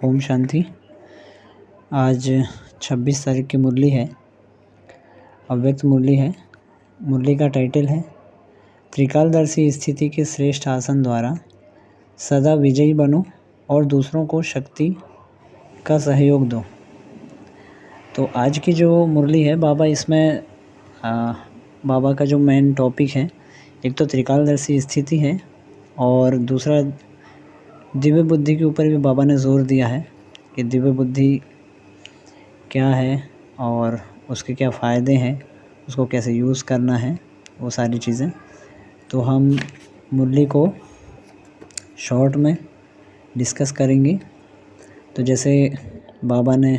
ओम शांति। आज 26 तारीख की मुरली है, अव्यक्त मुरली है। मुरली का टाइटल है त्रिकालदर्शी स्थिति के श्रेष्ठ आसन द्वारा सदा विजयी बनो और दूसरों को शक्ति का सहयोग दो। तो आज की जो मुरली है बाबा इसमें बाबा का जो मेन टॉपिक है, एक तो त्रिकालदर्शी स्थिति है और दूसरा दिव्य बुद्धि के ऊपर भी बाबा ने जोर दिया है कि दिव्य बुद्धि क्या है और उसके क्या फ़ायदे हैं, उसको कैसे यूज़ करना है, वो सारी चीज़ें। तो हम मुरली को शॉर्ट में डिस्कस करेंगे। तो जैसे बाबा ने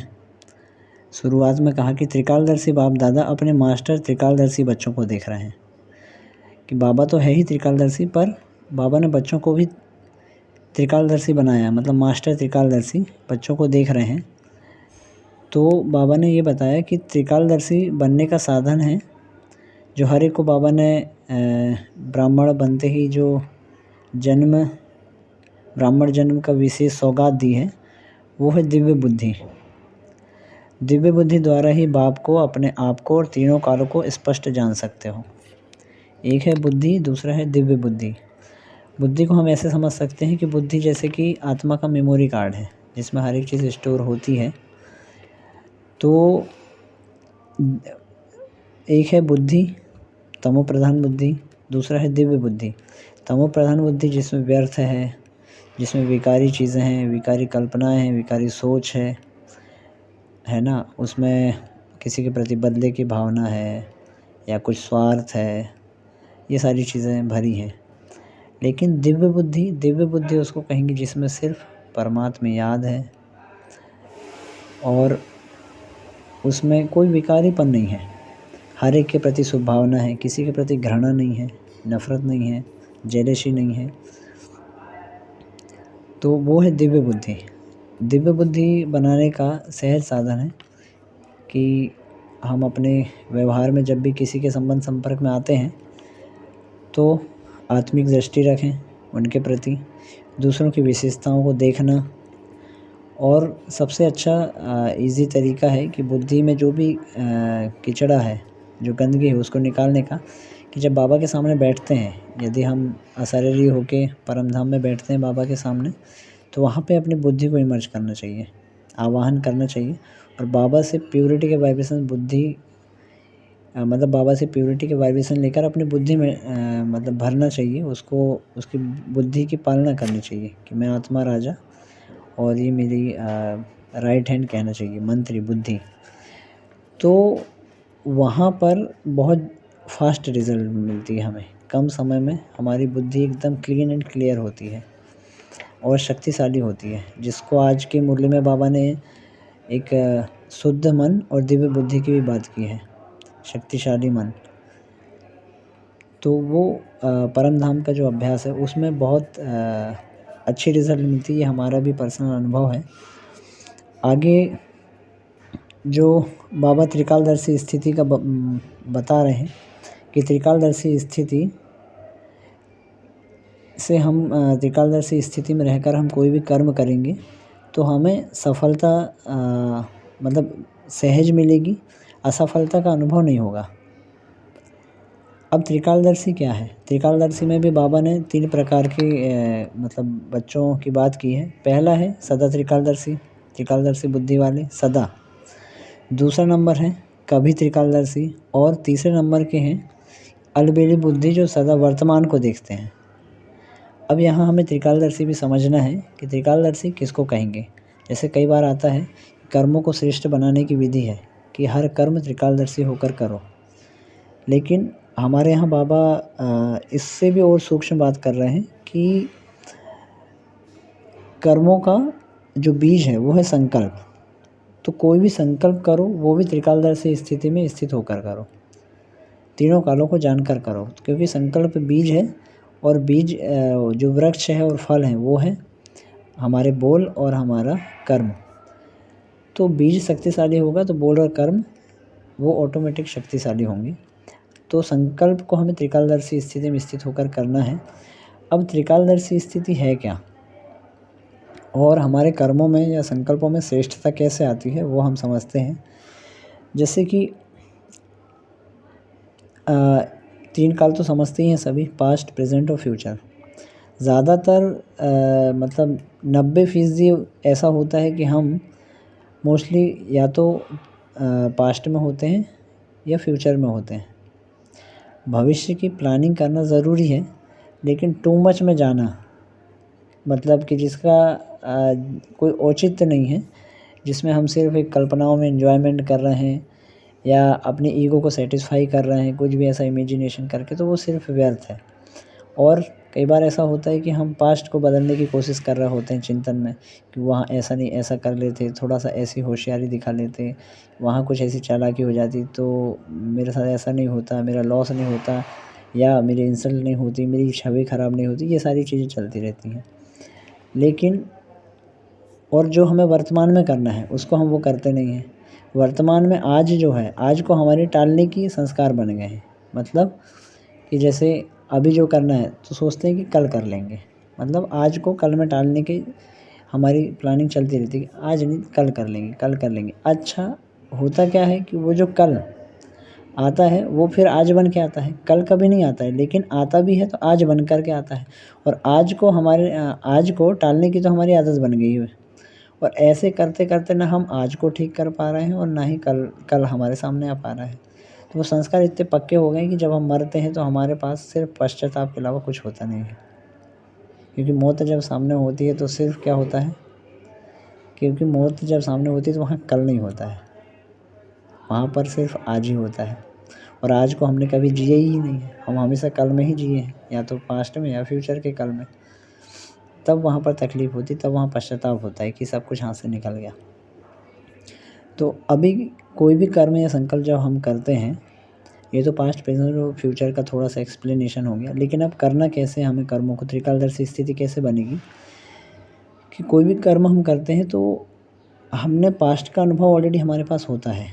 शुरुआत में कहा कि त्रिकालदर्शी बाप दादा अपने मास्टर त्रिकालदर्शी बच्चों को देख रहे हैं, कि बाबा तो है ही त्रिकालदर्शी, पर बाबा ने बच्चों को भी त्रिकालदर्शी बनाया, मतलब मास्टर त्रिकालदर्शी बच्चों को देख रहे हैं। तो बाबा ने ये बताया कि त्रिकालदर्शी बनने का साधन है जो हर एक को बाबा ने ब्राह्मण बनते ही जो ब्राह्मण जन्म का विशेष सौगात दी है, वो है दिव्य बुद्धि। दिव्य बुद्धि द्वारा ही बाप को, अपने आप को और तीनों कालों को स्पष्ट जान सकते हो। एक है बुद्धि, दूसरा है दिव्य बुद्धि। बुद्धि को हम ऐसे समझ सकते हैं कि बुद्धि जैसे कि आत्मा का मेमोरी कार्ड है जिसमें हर एक चीज़ स्टोर होती है। तो एक है बुद्धि, तमो प्रधान बुद्धि, दूसरा है दिव्य बुद्धि। तमो प्रधान बुद्धि जिसमें व्यर्थ है, जिसमें विकारी चीज़ें हैं, विकारी कल्पनाएं हैं, विकारी सोच है ना, उसमें किसी के प्रति बदले की भावना है या कुछ स्वार्थ है, ये सारी चीज़ें भरी हैं। लेकिन दिव्य बुद्धि उसको कहेंगे जिसमें सिर्फ परमात्मा याद है और उसमें कोई विकारीपन नहीं है, हर एक के प्रति शुभभावना है, किसी के प्रति घृणा नहीं है, नफ़रत नहीं है, जेलसी नहीं है। तो वो है दिव्य बुद्धि। दिव्य बुद्धि बनाने का सहज साधन है कि हम अपने व्यवहार में जब भी किसी के संपर्क में आते हैं तो आत्मिक दृष्टि रखें उनके प्रति, दूसरों की विशेषताओं को देखना। और सबसे अच्छा इजी तरीका है कि बुद्धि में जो भी कीचड़ा है, जो गंदगी है, उसको निकालने का, कि जब बाबा के सामने बैठते हैं, यदि हम अशरीरी होके परम धाम में बैठते हैं बाबा के सामने, तो वहाँ पे अपनी बुद्धि को इमर्ज करना चाहिए, आवाहन करना चाहिए और बाबा से प्योरिटी के वाइब्रेशन मतलब बाबा से प्योरिटी के वाइब्रेशन लेकर अपनी बुद्धि में मतलब भरना चाहिए, उसको उसकी बुद्धि की पालना करनी चाहिए कि मैं आत्मा राजा और ये मेरी राइट हैंड कहना चाहिए, मंत्री बुद्धि। तो वहाँ पर बहुत फास्ट रिज़ल्ट मिलती है हमें, कम समय में हमारी बुद्धि एकदम क्लीन एंड क्लियर होती है और शक्तिशाली होती है, जिसको आज की मुरली में बाबा ने एक शुद्ध मन और दिव्य बुद्धि की भी बात की है, शक्तिशाली मन। तो वो परम धाम का जो अभ्यास है उसमें बहुत अच्छी रिज़ल्ट मिलती है, हमारा भी पर्सनल अनुभव है। आगे जो बाबा त्रिकालदर्शी स्थिति का बता रहे हैं कि त्रिकालदर्शी स्थिति से हम त्रिकालदर्शी स्थिति में रहकर हम कोई भी कर्म करेंगे तो हमें सफलता मतलब सहज मिलेगी, असफलता का अनुभव नहीं होगा। अब त्रिकालदर्शी क्या है? त्रिकालदर्शी में भी बाबा ने 3 प्रकार के मतलब बच्चों की बात की है। पहला है सदा त्रिकालदर्शी बुद्धि वाले, सदा। दूसरा नंबर है कभी त्रिकालदर्शी और तीसरे नंबर के हैं अलबेली बुद्धि जो सदा वर्तमान को देखते हैं। अब यहाँ हमें त्रिकालदर्शी भी समझना है कि त्रिकालदर्शी किसको कहेंगे। जैसे कई बार आता है कर्मों को श्रेष्ठ बनाने की विधि है कि हर कर्म त्रिकालदर्शी होकर करो, लेकिन हमारे यहाँ बाबा इससे भी और सूक्ष्म बात कर रहे हैं कि कर्मों का जो बीज है वो है संकल्प। तो कोई भी संकल्प करो वो भी त्रिकालदर्शी स्थिति में स्थित होकर करो, तीनों कालों को जानकर करो, क्योंकि संकल्प बीज है और बीज जो वृक्ष है और फल है वो है हमारे बोल और हमारा कर्म। तो बीज शक्तिशाली होगा तो बोल और कर्म वो ऑटोमेटिक शक्तिशाली होंगे। तो संकल्प को हमें त्रिकालदर्शी स्थिति में स्थित होकर करना है। अब त्रिकालदर्शी स्थिति है क्या? और हमारे कर्मों में या संकल्पों में श्रेष्ठता कैसे आती है वो हम समझते हैं। जैसे कि 3 काल तो समझते ही हैं सभी, पास्ट, प्रेज़ेंट और फ्यूचर। ज़्यादातर मतलब 90% ऐसा होता है कि हम मोस्टली या तो पास्ट में होते हैं या फ्यूचर में होते हैं। भविष्य की प्लानिंग करना ज़रूरी है, लेकिन टू मच में जाना, मतलब कि जिसका कोई औचित्य नहीं है, जिसमें हम सिर्फ़ एक कल्पनाओं में एन्जॉयमेंट कर रहे हैं या अपनी ईगो को सैटिस्फाई कर रहे हैं कुछ भी ऐसा इमेजिनेशन करके, तो वो सिर्फ़ व्यर्थ है। और कई बार ऐसा होता है कि हम पास्ट को बदलने की कोशिश कर रहे होते हैं चिंतन में, कि वहाँ ऐसा नहीं ऐसा कर लेते, थोड़ा-सा ऐसी होशियारी दिखा लेते, वहाँ कुछ ऐसी चालाकी हो जाती तो मेरे साथ ऐसा नहीं होता, मेरा लॉस नहीं होता या मेरी इंसल्ट नहीं होती, मेरी छवि ख़राब नहीं होती, ये सारी चीज़ें चलती रहती हैं। लेकिन और जो हमें वर्तमान में करना है उसको हम वो करते नहीं हैं। वर्तमान में आज जो है, आज को हमारे टालने की संस्कार बन गए हैं। मतलब कि जैसे अभी जो करना है तो सोचते हैं कि कल कर लेंगे। मतलब आज को कल में टालने की हमारी प्लानिंग चलती रहती है कि आज नहीं कल कर लेंगे, कल कर लेंगे। अच्छा, होता क्या है कि वो जो कल आता है वो फिर आज बन के आता है, कल कभी नहीं आता है, लेकिन आता भी है तो आज बन कर के आता है। और आज को टालने की तो हमारी आदत बन गई है। और ऐसे करते-करते ना हम आज को ठीक कर पा रहे हैं और ना ही कल कल हमारे सामने आ पा रहा है। तो वो संस्कार इतने पक्के हो गए हैं कि जब हम मरते हैं तो हमारे पास सिर्फ़ पश्चाताप के अलावा कुछ होता नहीं है। क्योंकि मौत जब सामने होती है तो सिर्फ़ क्या होता है, क्योंकि मौत जब सामने होती है तो वहाँ कल नहीं होता है, वहाँ पर सिर्फ़ आज ही होता है। और आज को हमने कभी जिए ही नहीं है, हम हमेशा कल में ही जिए हैं, या तो पास्ट में या फ्यूचर के कल में। तब वहाँ पर तकलीफ़ होती, तब वहाँ पश्चाताप होता है कि सब कुछ हाथ से निकल गया। तो अभी कोई भी कर्म या संकल्प जब हम करते हैं, ये तो पास्ट, प्रेज़ेंट और फ्यूचर का थोड़ा-सा एक्सप्लेनेशन हो गया। लेकिन अब करना कैसे है हमें कर्मों को, त्रिकालदर्शी स्थिति कैसे बनेगी कि कोई भी कर्म हम करते हैं तो हमने पास्ट का अनुभव ऑलरेडी हमारे पास होता है।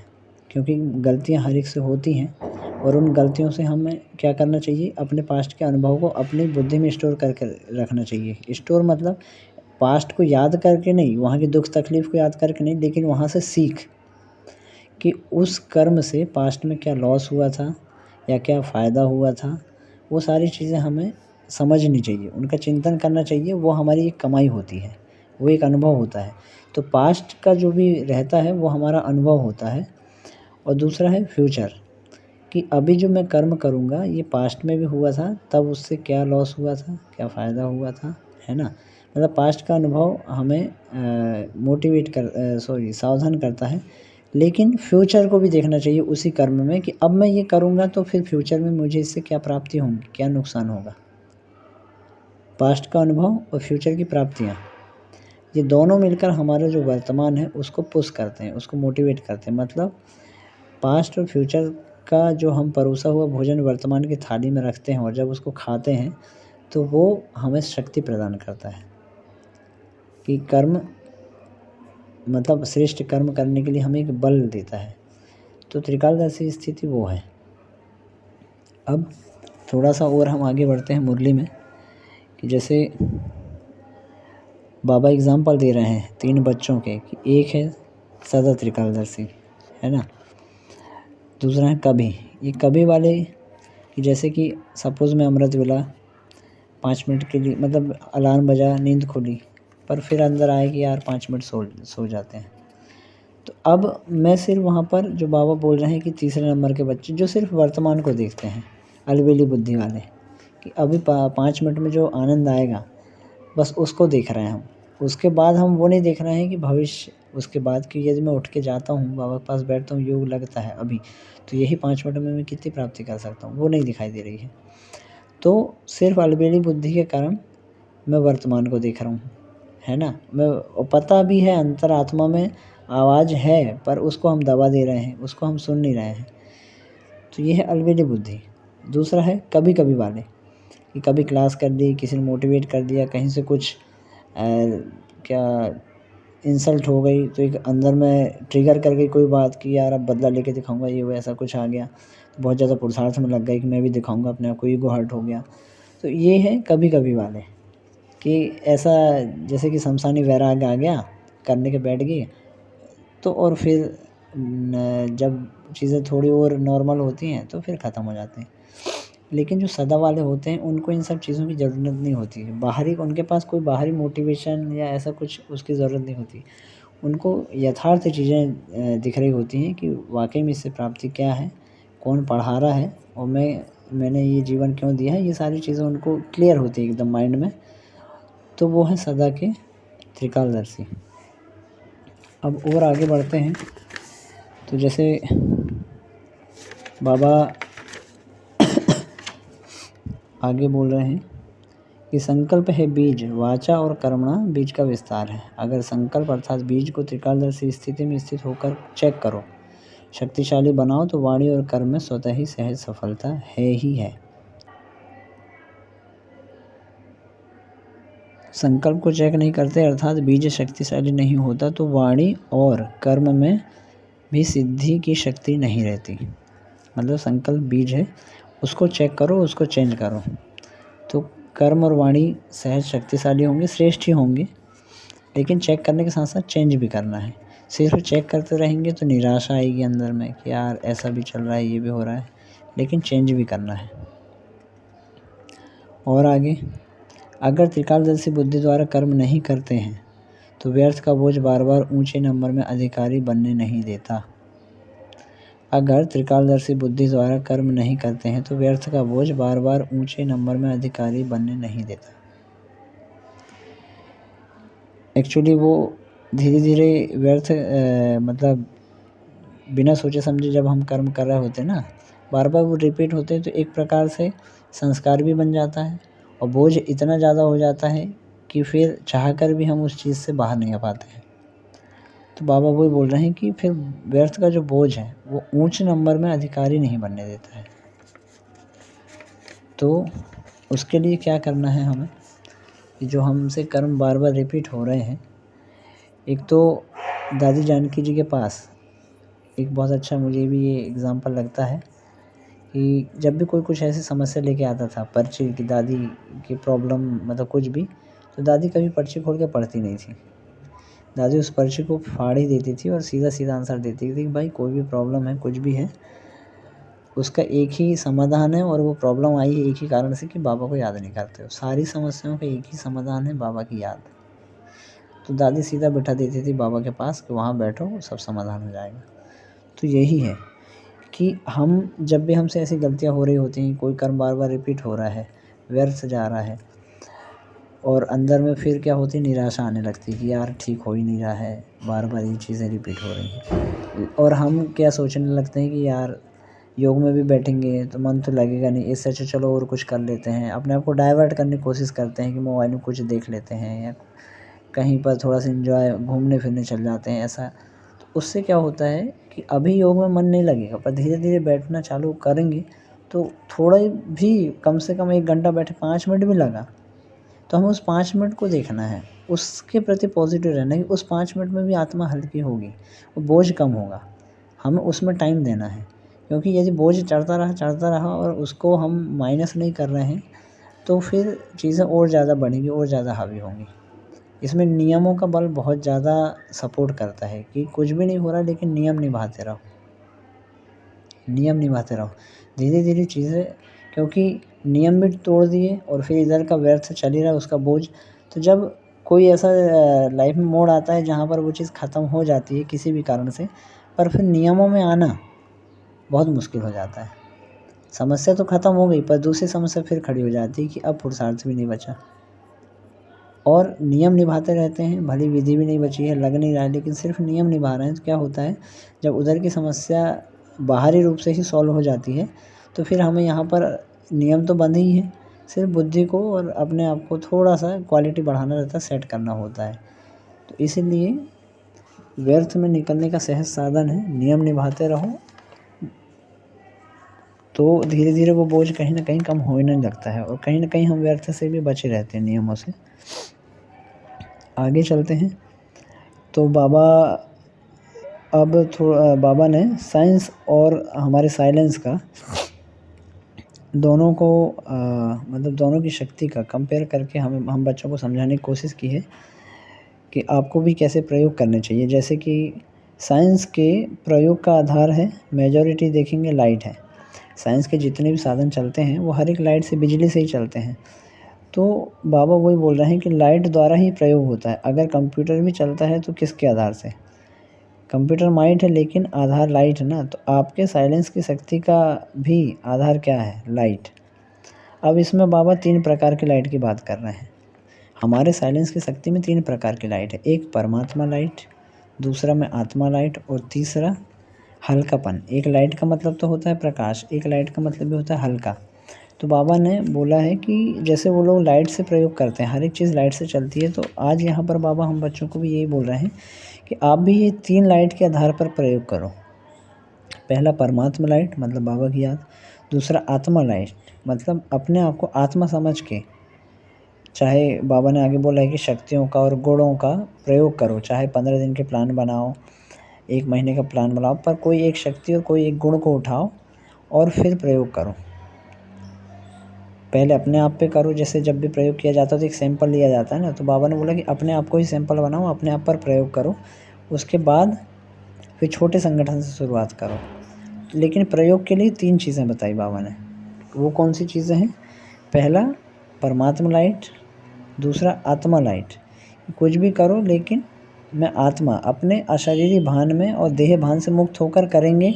क्योंकि गलतियाँ हर एक से होती हैं और उन गलतियों से हमें क्या करना चाहिए, अपने पास्ट के अनुभव को अपनी बुद्धि में स्टोर करके रखना चाहिए। स्टोर मतलब पास्ट को याद करके नहीं, वहाँ की दुःख तकलीफ़ को याद करके नहीं, लेकिन वहाँ से सीख कि उस कर्म से पास्ट में क्या लॉस हुआ था या क्या फ़ायदा हुआ था, वो सारी चीज़ें हमें समझनी चाहिए, उनका चिंतन करना चाहिए। वो हमारी एक कमाई होती है, वो एक अनुभव होता है। तो पास्ट का जो भी रहता है वो हमारा अनुभव होता है। और दूसरा है फ्यूचर, कि अभी जो मैं कर्म करूँगा ये पास्ट में भी हुआ था, तब उससे क्या लॉस हुआ था, क्या फ़ायदा हुआ था, है ना? मतलब पास्ट का अनुभव हमें सावधान करता है। लेकिन फ्यूचर को भी देखना चाहिए उसी कर्म में कि अब मैं ये करूँगा तो फिर फ्यूचर में मुझे इससे क्या प्राप्ति होंगी, क्या नुकसान होगा। पास्ट का अनुभव और फ्यूचर की प्राप्तियाँ, ये दोनों मिलकर हमारा जो वर्तमान है उसको पुश करते हैं, उसको मोटिवेट करते हैं। मतलब पास्ट और फ्यूचर का जो हम परोसा हुआ भोजन वर्तमान की थाली में रखते हैं और जब उसको खाते हैं तो वो हमें शक्ति प्रदान करता है कि कर्म, मतलब श्रेष्ठ कर्म करने के लिए हमें एक बल देता है। तो त्रिकालदर्शी स्थिति वो है। अब थोड़ा-सा और हम आगे बढ़ते हैं मुरली में, कि जैसे बाबा एग्ज़ाम्पल दे रहे हैं 3 बच्चों के, कि एक है सदा त्रिकालदर्शी, है ना? दूसरा है कभी। ये कभी वाले कि जैसे कि सपोज़ मैं अमृत वेला 5 मिनट के लिए, मतलब अलार्म बजा, नींद खुली, पर फिर अंदर आया कि यार 5 मिनट सो जाते हैं। तो अब मैं सिर्फ़ वहाँ पर जो बाबा बोल रहे हैं कि तीसरे नंबर के बच्चे जो सिर्फ़ वर्तमान को देखते हैं, अलबेली बुद्धि वाले, कि अभी 5 मिनट में जो आनंद आएगा बस उसको देख रहे हैं हम। उसके बाद हम वो नहीं देख रहे हैं कि भविष्य, उसके बाद कि यदि मैं उठ के जाता हूँ, बाबा के पास बैठता हूँ, योग लगता है अभी, तो यही 5 मिनट में मैं कितनी प्राप्ति कर सकता हूँ, वो नहीं दिखाई दे रही है। तो सिर्फ़ अलबेली बुद्धि के कारण मैं वर्तमान को देख रहा हूँ, है ना? पता भी है अंतरात्मा में आवाज़ है, पर उसको हम दबा दे रहे हैं, उसको हम सुन नहीं रहे हैं। तो ये है अलबेली बुद्धि। दूसरा है कभी-कभी वाले, कि कभी क्लास कर दी, किसी ने मोटिवेट कर दिया, कहीं से कुछ क्या इंसल्ट हो गई तो एक अंदर में ट्रिगर कर गई कोई बात कि यार अब बदला लेके दिखाऊँगा, ये वो ऐसा कुछ आ गया। तो बहुत ज़्यादा पुरुषार्थ में लग गई कि मैं भी दिखाऊँगा अपने आप को, ईगो हर्ट हो गया। तो ये है कभी-कभी वाले, कि ऐसा जैसे कि शमशानी वैराग्य आ गया, करने के बैठ गए, तो और फिर जब चीज़ें थोड़ी और नॉर्मल होती हैं तो फिर ख़त्म हो जाते हैं। लेकिन जो सदा वाले होते हैं उनको इन सब चीज़ों की ज़रूरत नहीं होती है। बाहरी उनके पास कोई बाहरी मोटिवेशन या ऐसा कुछ उसकी ज़रूरत नहीं होती। उनको यथार्थ चीज़ें दिख रही होती हैं कि वाक़ई में इससे प्राप्ति क्या है, कौन पढ़ा रहा है और मैंने ये जीवन क्यों दिया है, ये सारी चीज़ें उनको क्लियर होती है एकदम माइंड में। तो वो हैं सदा के त्रिकालदर्शी। अब और आगे बढ़ते हैं तो जैसे बाबा आगे बोल रहे हैं कि संकल्प है बीज, वाचा और कर्मणा बीज का विस्तार है। अगर संकल्प अर्थात बीज को त्रिकालदर्शी स्थिति में स्थित होकर चेक करो, शक्तिशाली बनाओ, तो वाणी और कर्म में स्वतः ही सहज सफलता है ही है। संकल्प को चेक नहीं करते अर्थात बीज शक्तिशाली नहीं होता तो वाणी और कर्म में भी सिद्धि की शक्ति नहीं रहती। मतलब संकल्प बीज है, उसको चेक करो, उसको चेंज करो, तो कर्म और वाणी सहज शक्तिशाली होंगे, श्रेष्ठ ही होंगे। लेकिन चेक करने के साथ साथ चेंज भी करना है। सिर्फ चेक करते रहेंगे तो निराशा आएगी अंदर में कि यार ऐसा भी चल रहा है, ये भी हो रहा है, लेकिन चेंज भी करना है। और आगे, अगर त्रिकालदर्शी बुद्धि द्वारा कर्म नहीं करते हैं तो व्यर्थ का बोझ बार बार ऊंचे नंबर में अधिकारी बनने नहीं देता। अगर त्रिकालदर्शी बुद्धि द्वारा कर्म नहीं करते हैं तो व्यर्थ का बोझ बार बार ऊंचे नंबर में अधिकारी बनने नहीं देता। एक्चुअली वो धीरे धीरे व्यर्थ मतलब बिना सोचे समझे जब हम कर्म कर रहे होते हैं ना, बार बार वो रिपीट होते हैं, तो एक प्रकार से संस्कार भी बन जाता है और बोझ इतना ज़्यादा हो जाता है कि फिर चाह कर भी हम उस चीज़ से बाहर नहीं आ पाते हैं। तो बाबा वही बोल रहे हैं कि फिर व्यर्थ का जो बोझ है वो ऊंचे नंबर में अधिकारी नहीं बनने देता है। तो उसके लिए क्या करना है हमें, कि जो हमसे कर्म बार बार रिपीट हो रहे हैं, एक तो दादी जानकी जी के पास एक बहुत अच्छा मुझे भी ये एग्ज़ाम्पल लगता है कि जब भी कोई कुछ ऐसी समस्या लेके आता था, पर्ची की दादी की प्रॉब्लम मतलब कुछ भी, तो दादी कभी पर्ची खोल के पढ़ती नहीं थी। दादी उस पर्ची को फाड़ ही देती थी और सीधा सीधा आंसर देती थी कि भाई कोई भी प्रॉब्लम है, कुछ भी है, उसका एक ही समाधान है और वो प्रॉब्लम आई है एक ही कारण से कि बाबा को याद नहीं करते हो। सारी समस्याओं का एक ही समाधान है, बाबा की याद। तो दादी सीधा बिठा देती थी बाबा के पास कि वहाँ बैठो, सब समाधान हो जाएगा। तो यही है कि हम जब भी हमसे ऐसी गलतियाँ हो रही होती हैं, कोई कर्म बार बार रिपीट हो रहा है, व्यर्थ जा रहा है, और अंदर में फिर क्या होती है, निराशा आने लगती है कि यार ठीक हो ही नहीं रहा है, बार बार ये चीज़ें रिपीट हो रही हैं। और हम क्या सोचने लगते हैं कि यार योग में भी बैठेंगे तो मन तो लगेगा नहीं, इससे अच्छा चलो और कुछ कर लेते हैं। अपने आप को डाइवर्ट करने की कोशिश करते हैं कि मोबाइल में कुछ देख लेते हैं या कहीं पर थोड़ा सा एंजॉय घूमने फिरने चल जाते हैं ऐसा। तो उससे क्या होता है कि अभी योग में मन नहीं लगेगा, पर धीरे धीरे बैठना चालू करेंगे तो थोड़ा भी, कम से कम 1 घंटा बैठे, 5 मिनट भी लगा तो हमें उस 5 मिनट को देखना है, उसके प्रति पॉजिटिव रहना है कि उस 5 मिनट में भी आत्मा हल्की होगी, वो बोझ कम होगा, हमें उसमें टाइम देना है। क्योंकि यदि बोझ चढ़ता रहा और उसको हम माइनस नहीं कर रहे हैं तो फिर चीज़ें और ज़्यादा बढ़ेंगी और ज़्यादा हावी होंगी। इसमें नियमों का बल बहुत ज़्यादा सपोर्ट करता है कि कुछ भी नहीं हो रहा लेकिन नियम निभाते रहो, नियम निभाते रहो, धीरे धीरे चीज़ें, क्योंकि नियम भी तोड़ दिए और फिर इधर का व्यर्थ चल ही रहा है उसका बोझ। तो जब कोई ऐसा लाइफ में मोड़ आता है जहाँ पर वो चीज़ ख़त्म हो जाती है किसी भी कारण से, पर फिर नियमों में आना बहुत मुश्किल हो जाता है। समस्या तो ख़त्म हो गई पर दूसरी समस्या फिर खड़ी हो जाती है कि अब पुरुषार्थ भी नहीं बचा, और नियम निभाते रहते हैं, भली विधि भी नहीं बची है, लग नहीं रहा है, लेकिन सिर्फ नियम निभा रहे हैं। तो क्या होता है, जब उधर की समस्या बाहरी रूप से ही सॉल्व हो जाती है तो फिर हमें यहाँ पर नियम तो बंद ही है, सिर्फ बुद्धि को और अपने आप को थोड़ा सा क्वालिटी बढ़ाना रहता है, सेट करना होता है। तो इसीलिए व्यर्थ में निकलने का सहज साधन है, नियम निभाते रहो, तो धीरे धीरे वो बोझ कहीं ना कहीं कम होने लगता है और कहीं ना कहीं हम व्यर्थ से भी बचे रहते हैं नियमों से। आगे चलते हैं तो बाबा ने साइंस और हमारे साइलेंस का दोनों को मतलब दोनों की शक्ति का कंपेयर करके हम बच्चों को समझाने की कोशिश की है कि आपको भी कैसे प्रयोग करने चाहिए। जैसे कि साइंस के प्रयोग का आधार है, मेजॉरिटी देखेंगे लाइट है। साइंस के जितने भी साधन चलते हैं वो हर एक लाइट से, बिजली से ही चलते हैं। तो बाबा वही बोल रहे हैं कि लाइट द्वारा ही प्रयोग होता है। अगर कंप्यूटर भी चलता है तो किसके आधार से? कंप्यूटर माइंड है लेकिन आधार लाइट है ना। तो आपके साइलेंस की शक्ति का भी आधार क्या है? लाइट। अब इसमें बाबा 3 प्रकार की लाइट की बात कर रहे हैं। हमारे साइलेंस की शक्ति में 3 प्रकार की लाइट है। एक परमात्मा लाइट, दूसरा में आत्मा लाइट और तीसरा हल्कापन। एक लाइट का मतलब तो होता है प्रकाश, एक लाइट का मतलब भी होता है हल्का। तो बाबा ने बोला है कि जैसे वो लोग लाइट से प्रयोग करते हैं, हर एक चीज़ लाइट से चलती है, तो आज यहाँ पर बाबा हम बच्चों को भी यही बोल रहे हैं कि आप भी ये 3 लाइट के आधार पर प्रयोग करो। पहला परमात्मा लाइट मतलब बाबा की याद, दूसरा आत्मा लाइट मतलब अपने आप को आत्मा समझ के, चाहे बाबा ने आगे बोला है कि शक्तियों का और गुणों का प्रयोग करो, चाहे 15 दिन के प्लान बनाओ, 1 महीने का प्लान बनाओ, पर कोई एक शक्ति और कोई एक गुण को उठाओ और फिर प्रयोग करो। पहले अपने आप पे करो, जैसे जब भी प्रयोग किया जाता है तो एक सैंपल लिया जाता है ना, तो बाबा ने बोला कि अपने आप को ही सैंपल बनाओ, अपने आप पर प्रयोग करो, उसके बाद फिर छोटे संगठन से शुरुआत करो। लेकिन प्रयोग के लिए 3 चीज़ें बताई बाबा ने। वो कौन सी चीज़ें हैं? पहला परमात्मा लाइट, दूसरा आत्मा लाइट। कुछ भी करो लेकिन मैं आत्मा अपने अशरीरी भान में और देह भान से मुक्त होकर करेंगे।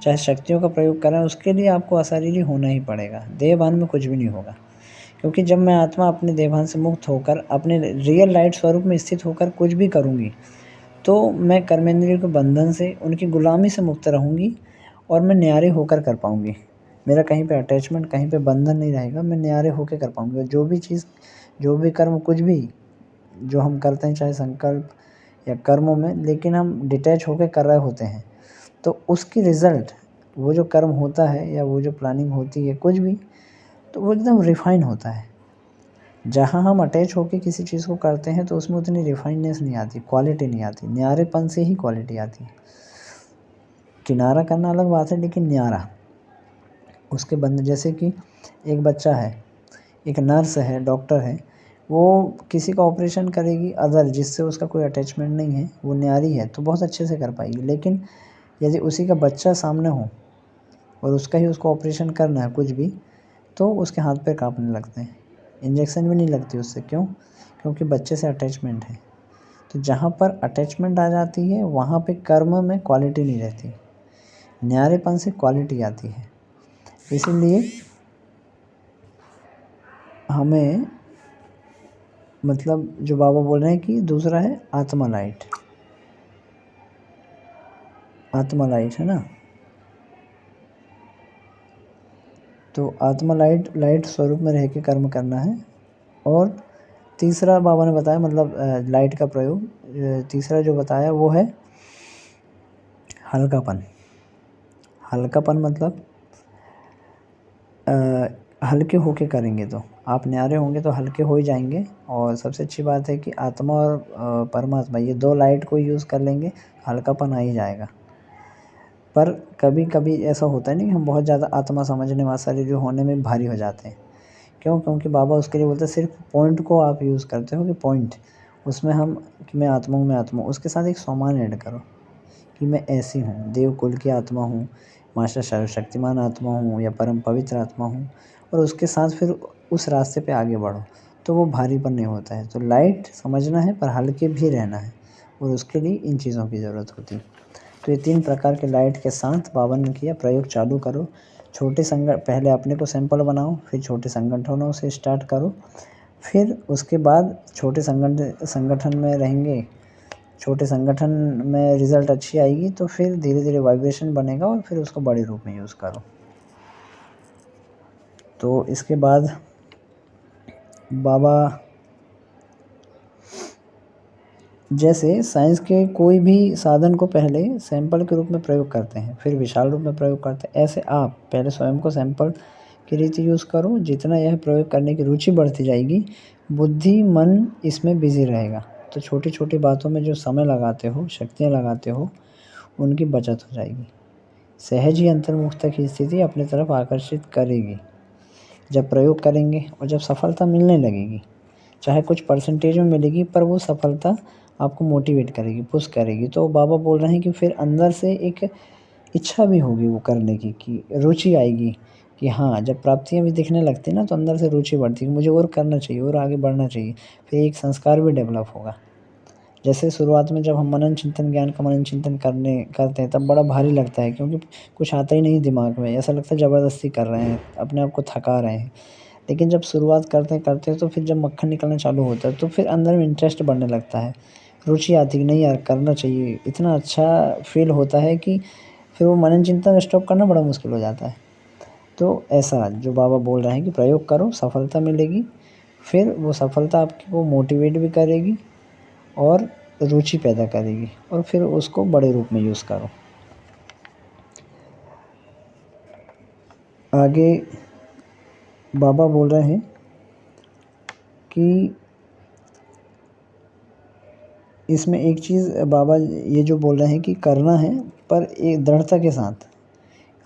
चाहे शक्तियों का प्रयोग करें, उसके लिए आपको अशरीरी होना ही पड़ेगा। देह भान में कुछ भी नहीं होगा, क्योंकि जब मैं आत्मा अपने देह भान से मुक्त होकर अपने रियल लाइट स्वरूप में स्थित होकर कुछ भी करूँगी, तो मैं कर्मेंद्रियों के बंधन से, उनकी गुलामी से मुक्त रहूँगी और मैं न्यारे होकर कर पाऊँगी। मेरा कहीं पे अटैचमेंट, कहीं पे बंधन नहीं रहेगा, मैं न्यारे होकर कर पाऊँगी। और जो भी चीज़, जो भी कर्म, कुछ भी जो हम करते हैं, चाहे संकल्प या कर्मों में, लेकिन हम डिटैच होकर कर रहे होते हैं, तो उसकी रिज़ल्ट, वो जो कर्म होता है या वो जो प्लानिंग होती है, कुछ भी, तो वो एकदम रिफ़ाइन होता है। जहाँ हम अटैच होके किसी चीज़ को करते हैं तो उसमें उतनी रिफ़ाइननेस नहीं आती, क्वालिटी नहीं आती। न्यारेपन से ही क्वालिटी आती है। किनारा करना अलग बात है, लेकिन न्यारा उसके बंद, जैसे कि एक बच्चा है, एक नर्स है, डॉक्टर है, वो किसी का ऑपरेशन करेगी अदर, जिससे उसका कोई अटैचमेंट नहीं है, वो न्यारी है, तो बहुत अच्छे से कर पाएगी। लेकिन यदि उसी का बच्चा सामने हो और उसका ही उसको ऑपरेशन करना है कुछ भी, तो उसके हाथ पैर काँपने लगते हैं। इंजेक्शन भी नहीं लगती उससे। क्यों? क्योंकि बच्चे से अटैचमेंट है। तो जहाँ पर अटैचमेंट आ जाती है वहाँ पे कर्म में क्वालिटी नहीं रहती, न्यारेपन से क्वालिटी आती है। इसीलिए हमें, मतलब जो बाबा बोल रहे हैं कि दूसरा है आत्मा लाइट। आत्मा लाइट है ना, तो आत्मा लाइट, लाइट स्वरूप में रह के कर्म करना है। और तीसरा बाबा ने बताया, मतलब लाइट का प्रयोग, तीसरा जो बताया वो है हल्कापन। हल्कापन मतलब हल्के होके करेंगे तो आप न्यारे होंगे, तो हल्के हो ही जाएंगे। और सबसे अच्छी बात है कि आत्मा और परमात्मा, ये 2 लाइट को यूज़ कर लेंगे, हल्कापन आ ही जाएगा। पर कभी कभी ऐसा होता है नहीं कि हम बहुत ज़्यादा आत्मा समझने वाला शरीर होने में भारी हो जाते हैं। क्यों? क्योंकि बाबा उसके लिए बोलते हैं सिर्फ पॉइंट को आप यूज़ करते हो, कि पॉइंट उसमें हम, कि मैं आत्मा हूँ, मैं आत्मा हूँ, उसके साथ एक सोमान ऐड करो कि मैं ऐसी हूँ, देव कुल की आत्मा हूँ, मास्टर सर्वशक्तिमान आत्मा हूँ या परम पवित्र आत्मा हूँ, और उसके साथ फिर उस रास्ते पे आगे बढ़ो, तो वो भारीपन नहीं होता है। तो लाइट समझना है पर हल्के भी रहना है, और उसके लिए इन चीज़ों की ज़रूरत होती है। तो ये 3 प्रकार के लाइट के साथ बाबा ने किया प्रयोग चालू करो। छोटे पहले अपने को सैंपल बनाओ, फिर छोटे संगठनों से स्टार्ट करो, फिर उसके बाद छोटे संगठन में रहेंगे, छोटे संगठन में रिज़ल्ट अच्छी आएगी, तो फिर धीरे-धीरे वाइब्रेशन बनेगा और फिर उसको बड़े रूप में यूज़ करो। तो इसके बाद बाबा, जैसे साइंस के कोई भी साधन को पहले सैंपल के रूप में प्रयोग करते हैं, फिर विशाल रूप में प्रयोग करते हैं, ऐसे आप पहले स्वयं को सैंपल की रीति यूज़ करो। जितना यह प्रयोग करने की रुचि बढ़ती जाएगी, बुद्धि मन इसमें बिज़ी रहेगा, तो छोटी-छोटी बातों में जो समय लगाते हो, शक्तियाँ लगाते हो, उनकी बचत हो जाएगी। सहज ही अंतर्मुखता की स्थिति अपनी तरफ आकर्षित करेगी। जब प्रयोग करेंगे और जब सफलता मिलने लगेगी, चाहे कुछ परसेंटेज में मिलेगी पर वो सफलता आपको मोटिवेट करेगी, पुश करेगी। तो बाबा बोल रहे हैं कि फिर अंदर से एक इच्छा भी होगी वो करने की, कि रुचि आएगी कि हाँ, जब प्राप्तियाँ भी दिखने लगती हैं ना तो अंदर से रुचि बढ़ती है कि मुझे और करना चाहिए और आगे बढ़ना चाहिए। फिर एक संस्कार भी डेवलप होगा। जैसे शुरुआत में जब हम मनन चिंतन, ज्ञान का मनन चिंतन करते हैं तब बड़ा भारी लगता है, क्योंकि कुछ आता ही नहीं दिमाग में, ऐसा लगता है ज़बरदस्ती कर रहे हैं, अपने आप को थका रहे हैं। लेकिन जब शुरुआत करते तो फिर जब मक्खन निकलना चालू होता है तो फिर अंदर में इंटरेस्ट बढ़ने लगता है, रुचि आती है कि नहीं यार करना चाहिए। इतना अच्छा फ़ील होता है कि फिर वो मनन चिंतन स्टॉप करना बड़ा मुश्किल हो जाता है। तो ऐसा जो बाबा बोल रहे हैं कि प्रयोग करो, सफलता मिलेगी, फिर वो सफलता आपको मोटिवेट भी करेगी और रुचि पैदा करेगी और फिर उसको बड़े रूप में यूज़ करो। आगे बाबा बोल रहे हैं कि इसमें एक चीज़ बाबा ये जो बोल रहे हैं कि करना है पर एक दृढ़ता के साथ।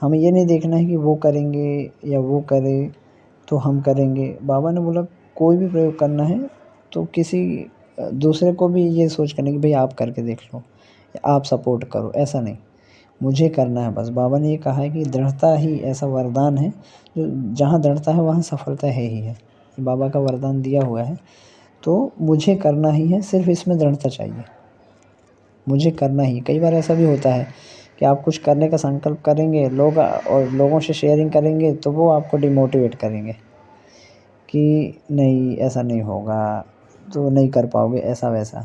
हमें ये नहीं देखना है कि वो करेंगे या वो करे तो हम करेंगे। बाबा ने बोला कोई भी प्रयोग करना है तो किसी दूसरे को भी ये सोच कर नहीं कि भई आप करके देख लो, या आप सपोर्ट करो, ऐसा नहीं। मुझे करना है बस। बाबा ने ये कहा है कि दृढ़ता ही ऐसा वरदान है, जो जहाँ दृढ़ता है वहाँ सफलता है ही है। ये बाबा का वरदान दिया हुआ है। तो मुझे करना ही है, सिर्फ़ इसमें दृढ़ता चाहिए। मुझे करना ही। कई बार ऐसा भी होता है कि आप कुछ करने का संकल्प करेंगे, लोग और लोगों से शेयरिंग करेंगे तो वो आपको डिमोटिवेट करेंगे कि नहीं ऐसा नहीं होगा, तो नहीं कर पाओगे ऐसा-वैसा।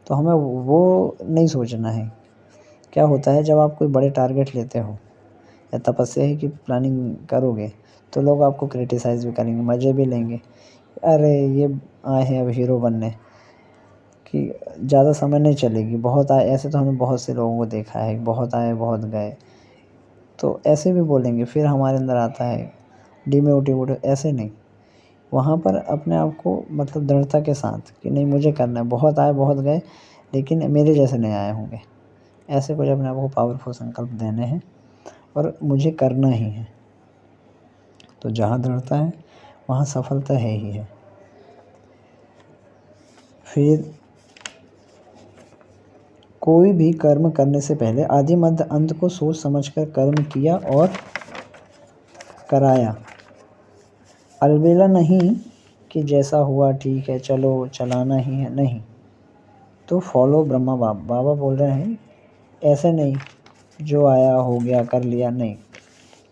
तो हमें वो नहीं सोचना है। क्या होता है जब आप कोई बड़े टारगेट लेते हो या तपस्या ही की प्लानिंग करोगे, तो लोग आपको क्रिटिसाइज़ भी करेंगे, मज़े भी लेंगे। अरे! ये आए हैं अब हीरो बनने, कि ज़्यादा समय नहीं चलेगी। बहुत आए, ऐसे तो हमने बहुत से लोगों को देखा है, बहुत आए, बहुत गए। तो ऐसे भी बोलेंगे, फिर हमारे अंदर आता है डिमोटिवेट, ऐसे नहीं। वहाँ पर अपने आप को मतलब दृढ़ता के साथ कि नहीं मुझे करना है, बहुत आए, बहुत गए, लेकिन मेरे जैसे नहीं आए होंगे। ऐसे कुछ अपने आप को पावरफुल संकल्प देने हैं और मुझे करना ही है। तो जहाँ दृढ़ता है, वहाँ सफलता है ही है। फिर कोई भी कर्म करने से पहले आदि मध्य अंत को सोच समझकर कर्म किया और कराया। अलबेला नहीं कि जैसा हुआ ठीक है, चलो चलाना ही है, नहीं। तो फॉलो ब्रह्मा बाबा बोल रहे हैं, ऐसे नहीं जो आया हो गया कर लिया, नहीं।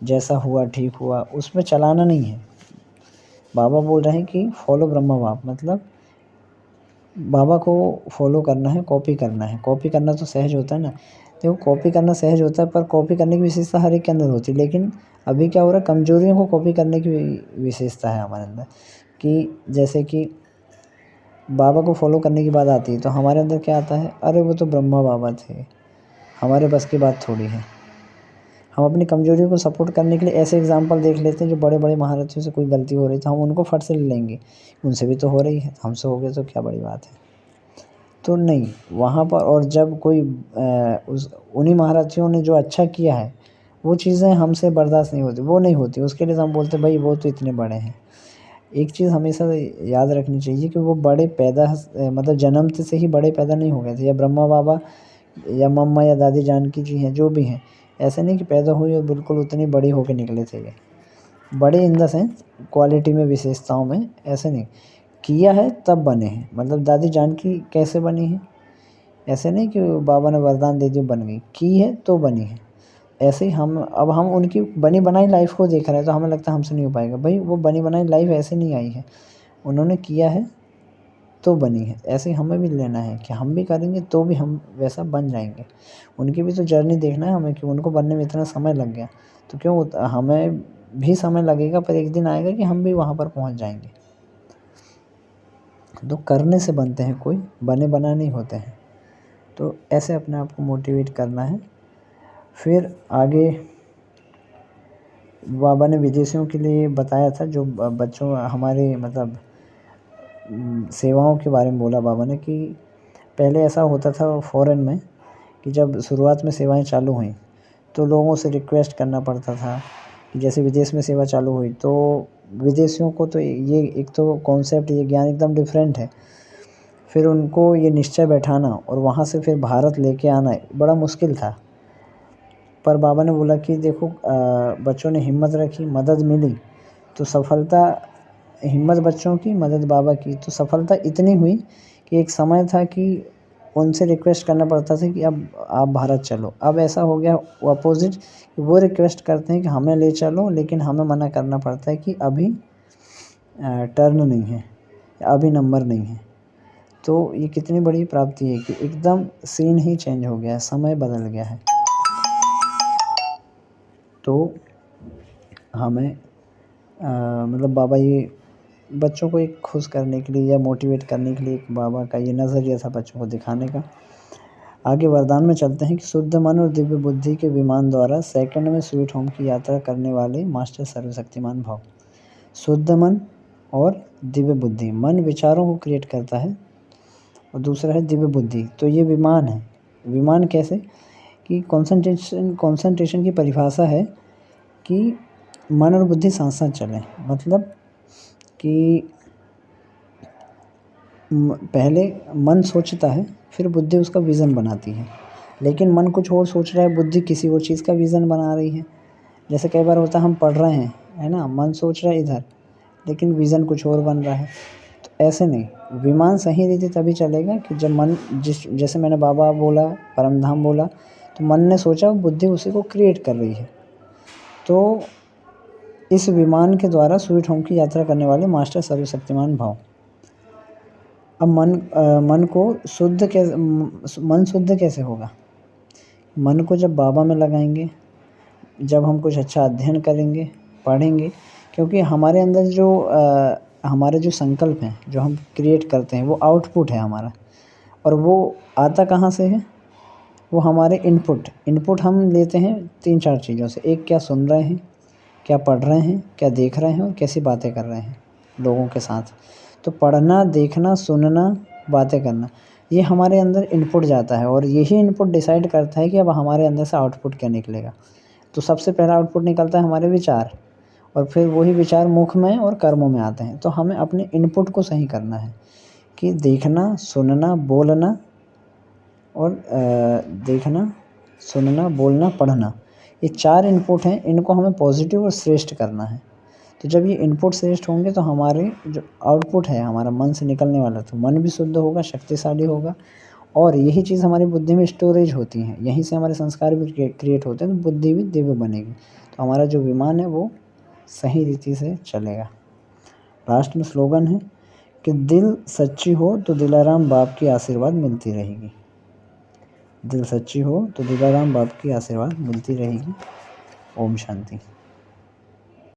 जैसा हुआ ठीक हुआ, उसमें चलाना नहीं है। बाबा बोल रहे हैं कि फॉलो ब्रह्मा बाप, मतलब बाबा को फॉलो करना है, कॉपी करना है। कॉपी करना तो सहज होता है ना। देखो कॉपी करना सहज होता है, पर कॉपी करने की विशेषता हर एक के अंदर होती है। लेकिन अभी क्या हो रहा है, कमज़ोरियों को कॉपी करने की विशेषता है हमारे अंदर, कि जैसे कि बाबा को फॉलो करने की बात आती है तो हमारे अंदर क्या आता है, अरे वो तो ब्रह्मा बाबा थे, हमारे बस की बात थोड़ी है। हम अपनी कमज़ोरियों को सपोर्ट करने के लिए ऐसे एग्ज़ाम्पल देख लेते हैं, जो बड़े-बड़े महारथियों से कोई गलती हो रही है तो हम उनको फट से ले लेंगे, उनसे भी तो हो रही है, हमसे हो गई तो क्या बड़ी बात है। तो नहीं, वहाँ पर और जब कोई उस उन्हीं महारथियों ने जो अच्छा किया है, वो चीज़ें हमसे बर्दाश्त नहीं होती, वो नहीं होती, उसके लिए तो हम बोलते हैं भई वो तो इतने बड़े हैं। एक चीज़ हमेशा याद रखनी चाहिए कि वो बड़े मतलब जन्म से ही बड़े पैदा नहीं हो गए थे, या ब्रह्मा बाबा या मम्मा या दादी जानकी जी हैं, जो भी हैं, ऐसा नहीं कि पैदा हुई और बिल्कुल उतनी बड़ी होके निकले थे ये। बड़े इन द सेंस क्वालिटी में, विशेषताओं में, ऐसे नहीं। किया है तब बने हैं। मतलब दादी जानकी कैसे बनी हैं? ऐसे नहीं कि बाबा ने वरदान दे दिया बन गई, की है तो बनी है। ऐसे ही हम उनकी बनी बनाई लाइफ़ को देख रहे हैं तो हमें लगता है हमसे नहीं हो पाएगा। भई वो बनी बनाई लाइफ़ ऐसे नहीं आई है। उन्होंने किया है तो बनी है। ऐसे ही हमें भी लेना है कि हम भी करेंगे तो भी हम वैसा बन जाएँगे। उनकी भी तो जर्नी देखना है हमें कि उनको बनने में इतना समय लग गया, तो क्यों हमें भी समय लगेगा, पर एक दिन आएगा कि हम भी वहाँ पर पहुँच जाएँगे। तो करने से बनते हैं कोई, बने बनाए नहीं होते हैं। तो ऐसे अपने आप को मोटिवेट करना है। फिर आगे बाबा ने विदेशियों के लिए बताया था, जो बच्चों हमारे मतलब सेवाओं के बारे में बोला बाबा ने, कि पहले ऐसा होता था फ़ॉरेन में कि जब शुरुआत में सेवाएँ चालू हुईं तो लोगों से रिक्वेस्ट करना पड़ता था कि जैसे विदेश में सेवा चालू हुई तो विदेशियों को तो ये एक तो कॉन्सेप्ट, ये ज्ञान एकदम डिफरेंट है। फिर उनको ये निश्चय बैठाना और वहाँ से फिर भारत लेके आना बड़ा मुश्किल था। पर बाबा ने बोला कि देखो बच्चों ने हिम्मत रखी, मदद मिली, तो सफलता, हिम्मत बच्चों की, मदद बाबा की, तो सफलता इतनी हुई कि एक समय था कि उनसे रिक्वेस्ट करना पड़ता था कि अब आप भारत चलो। अब ऐसा हो गया अपोजिट, वो रिक्वेस्ट करते हैं कि हमें ले चलो, लेकिन हमें मना करना पड़ता है कि अभी टर्न नहीं है, अभी नंबर नहीं है। तो ये कितनी बड़ी प्राप्ति है कि एकदम सीन ही चेंज हो गया है, समय बदल गया है। तो हमें मतलब बाबा ये बच्चों को एक खुश करने के लिए या मोटिवेट करने के लिए एक बाबा का ये नज़रिया था बच्चों को दिखाने का। आगे वरदान में चलते हैं कि शुद्ध मन और दिव्य बुद्धि के विमान द्वारा सेकंड में स्वीट होम की यात्रा करने वाले मास्टर सर्वशक्तिमान भव। शुद्ध मन और दिव्य बुद्धि, मन विचारों को क्रिएट करता है और दूसरा है दिव्य बुद्धि, तो ये विमान है। विमान कैसे कि कंसंट्रेशन की परिभाषा है कि मन और बुद्धि साथ साथ चलें। मतलब कि पहले मन सोचता है, फिर बुद्धि उसका विज़न बनाती है, लेकिन मन कुछ और सोच रहा है, बुद्धि किसी और चीज़ का विज़न बना रही है। जैसे कई बार होता है हम पढ़ रहे हैं, है ना, मन सोच रहा है इधर, लेकिन विज़न कुछ और बन रहा है। तो ऐसे नहीं, विमान सही रीति तभी चलेगा कि जब मन जैसे मैंने बाबा बोला, परम धाम बोला, तो मन ने सोचा, बुद्धि उसी को क्रिएट कर रही है। तो इस विमान के द्वारा स्वीट होम की यात्रा करने वाले मास्टर सर्वशक्तिमान भव। अब मन को शुद्ध कैसे, मन शुद्ध कैसे होगा? मन को जब बाबा में लगाएंगे, जब हम कुछ अच्छा अध्ययन करेंगे, पढ़ेंगे, क्योंकि हमारे अंदर जो हमारे जो संकल्प हैं, जो हम क्रिएट करते हैं, वो आउटपुट है हमारा, और वो आता कहाँ से है? वो हमारे इनपुट हम लेते हैं 3-4 चीज़ों से। एक, क्या सुन रहे हैं, क्या पढ़ रहे हैं, क्या देख रहे हैं, और कैसी बातें कर रहे हैं लोगों के साथ। तो पढ़ना, देखना, सुनना, बातें करना, ये हमारे अंदर इनपुट जाता है, और यही इनपुट डिसाइड करता है कि अब हमारे अंदर से आउटपुट क्या निकलेगा। तो सबसे पहला आउटपुट निकलता है हमारे विचार, और फिर वही विचार मुख में और कर्मों में आते हैं। तो हमें अपने इनपुट को सही करना है कि देखना, सुनना, बोलना, और देखना, सुनना, बोलना, पढ़ना, ये 4 इनपुट हैं, इनको हमें पॉजिटिव और श्रेष्ठ करना है। तो जब ये इनपुट श्रेष्ठ होंगे तो हमारे जो आउटपुट है हमारा मन से निकलने वाला, तो मन भी शुद्ध होगा, शक्तिशाली होगा, और यही चीज़ हमारी बुद्धि में स्टोरेज होती है, यहीं से हमारे संस्कार भी क्रिएट होते हैं, तो बुद्धि भी दिव्य बनेगी। तो हमारा जो विमान है वो सही रीति से चलेगा। लास्ट में स्लोगन है कि दिल सच्ची हो तो दिलाराम बाप की आशीर्वाद मिलती रहेगी। दिल सच्ची हो तो दिलाराम बाप की आशीर्वाद मिलती रहेगी। ओम शांति।